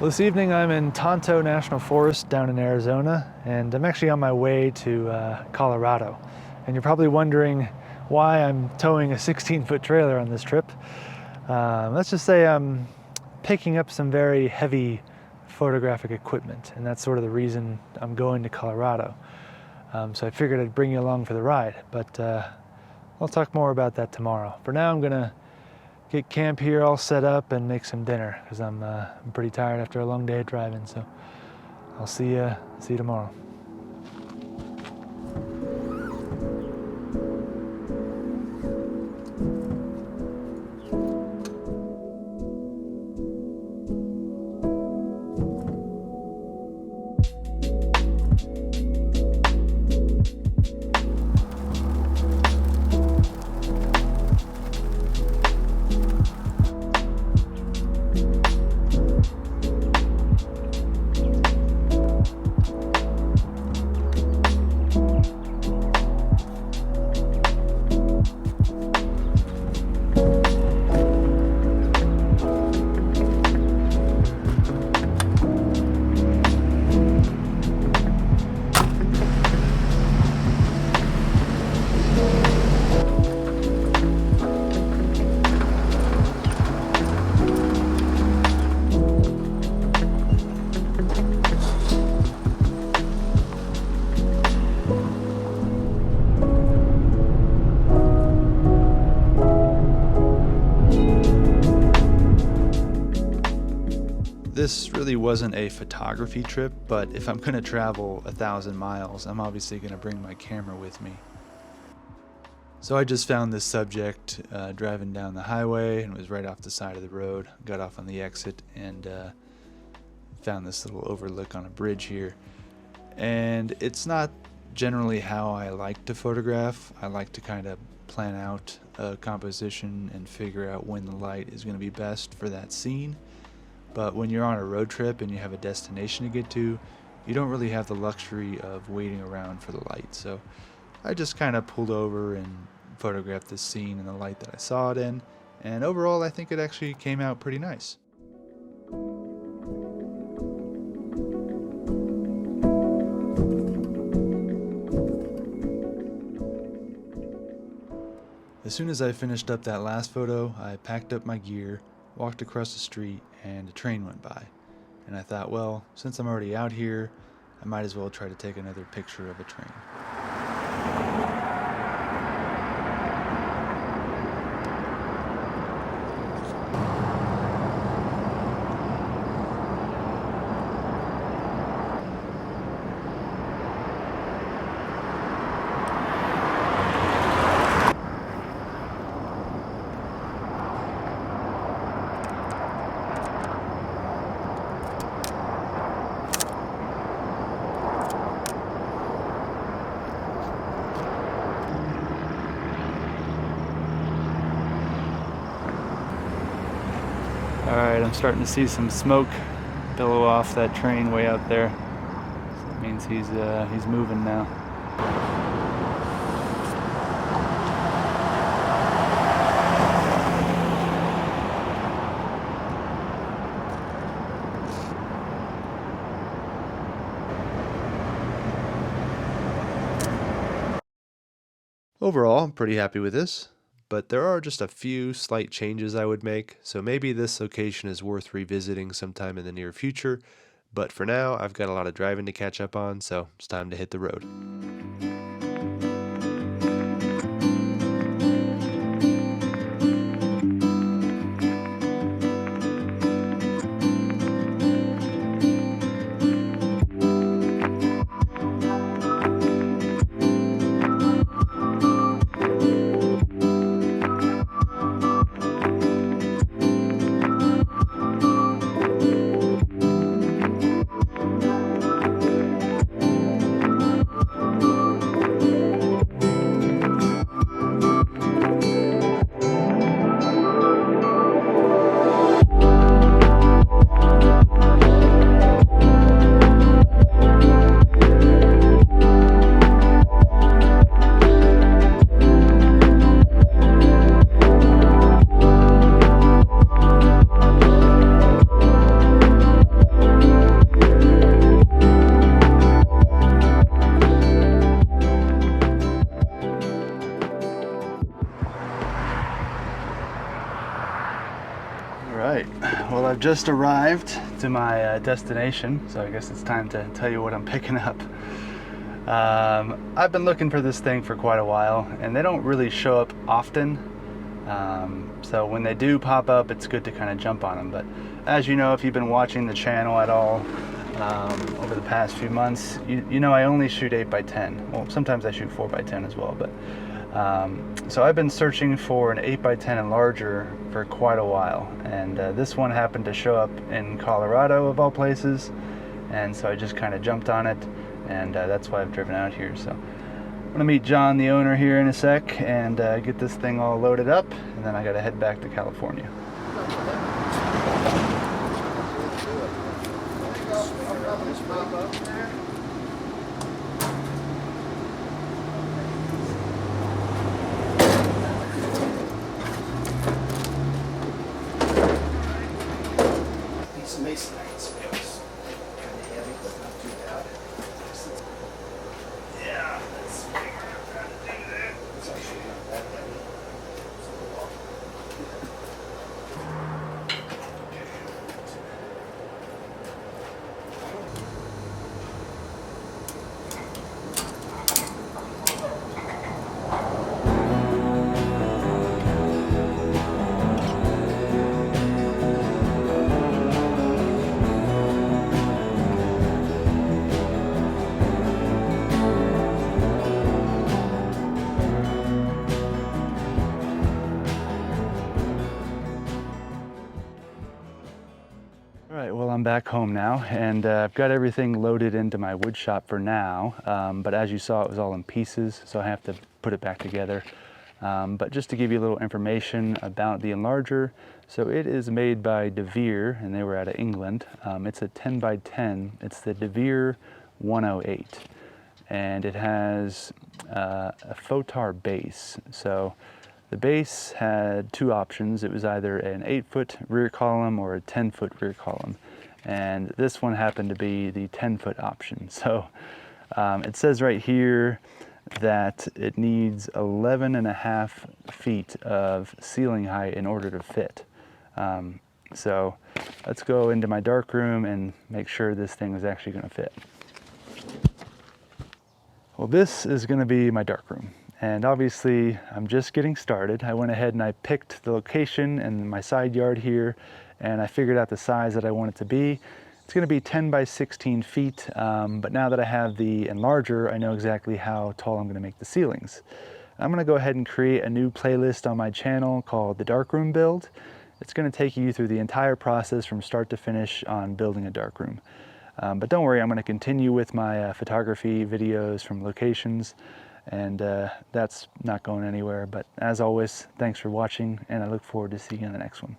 Well, this evening I'm in Tonto National Forest down in Arizona, and I'm actually on my way to Colorado. And you're probably wondering why I'm towing a 16-foot trailer on this trip. Let's just say I'm picking up some very heavy photographic equipment, and that's sort of the reason I'm going to Colorado. So I figured I'd bring you along for the ride, but I'll talk more about that tomorrow. For now, I'm gonna get camp here all set up and make some dinner because I'm pretty tired after a long day of driving. So I'll see you tomorrow. This really wasn't a photography trip, but if I'm gonna travel 1,000 miles, I'm obviously gonna bring my camera with me. So I just found this subject driving down the highway, and it was right off the side of the road. Got off on the exit and found this little overlook on a bridge here. And it's not generally how I like to photograph. I like to kind of plan out a composition and figure out when the light is gonna be best for that scene. But when you're on a road trip and you have a destination to get to, you don't really have the luxury of waiting around for the light. So I just kind of pulled over and photographed this scene in the light that I saw it in. And overall, I think it actually came out pretty nice. As soon as I finished up that last photo, I packed up my gear, walked across the street, and a train went by. And I thought, well, since I'm already out here, I might as well try to take another picture of a train. Alright, I'm starting to see some smoke billow off that train way out there. So that means he's moving now. Overall, I'm pretty happy with this. But there are just a few slight changes I would make, so maybe this location is worth revisiting sometime in the near future, but for now I've got a lot of driving to catch up on, so it's time to hit the road. Alright, well I've just arrived to my destination, so I guess it's time to tell you what I'm picking up. I've been looking for this thing for quite a while, and they don't really show up often. So when they do pop up, it's good to kind of jump on them. But as you know, if you've been watching the channel at all over the past few months, you know I only shoot 8x10. Well, sometimes I shoot 4x10 as well, but so I've been searching for an 8x10 enlarger for quite a while, and this one happened to show up in Colorado of all places, and so I just kind of jumped on it, and that's why I've driven out here. So I'm gonna meet John, the owner, here in a sec, and get this thing all loaded up, and then I gotta head back to California. These masonite scales, kind of heavy, but not too bad. Yeah, let's figure out how to do that. It's actually not that heavy. It's a little off. Alright, well I'm back home now, and I've got everything loaded into my wood shop for now, but as you saw, it was all in pieces, so I have to put it back together. But just to give you a little information about the enlarger, so it is made by DeVere, and they were out of England. It's a 10x10, it's the DeVere 108, and it has a Photar base. So the base had two options. It was either an 8-foot rear column or a 10-foot rear column, and this one happened to be the 10-foot option. So it says right here that it needs 11.5 feet of ceiling height in order to fit. So let's go into my darkroom and make sure this thing is actually going to fit. Well, this is going to be my darkroom. And obviously, I'm just getting started. I went ahead and I picked the location and my side yard here, and I figured out the size that I want it to be. It's going to be 10 by 16 feet, but now that I have the enlarger, I know exactly how tall I'm going to make the ceilings. I'm going to go ahead and create a new playlist on my channel called the Darkroom Build. It's going to take you through the entire process from start to finish on building a darkroom. But don't worry, I'm going to continue with my photography videos from locations, and that's not going anywhere. But as always, thanks for watching, and I look forward to seeing you in the next one.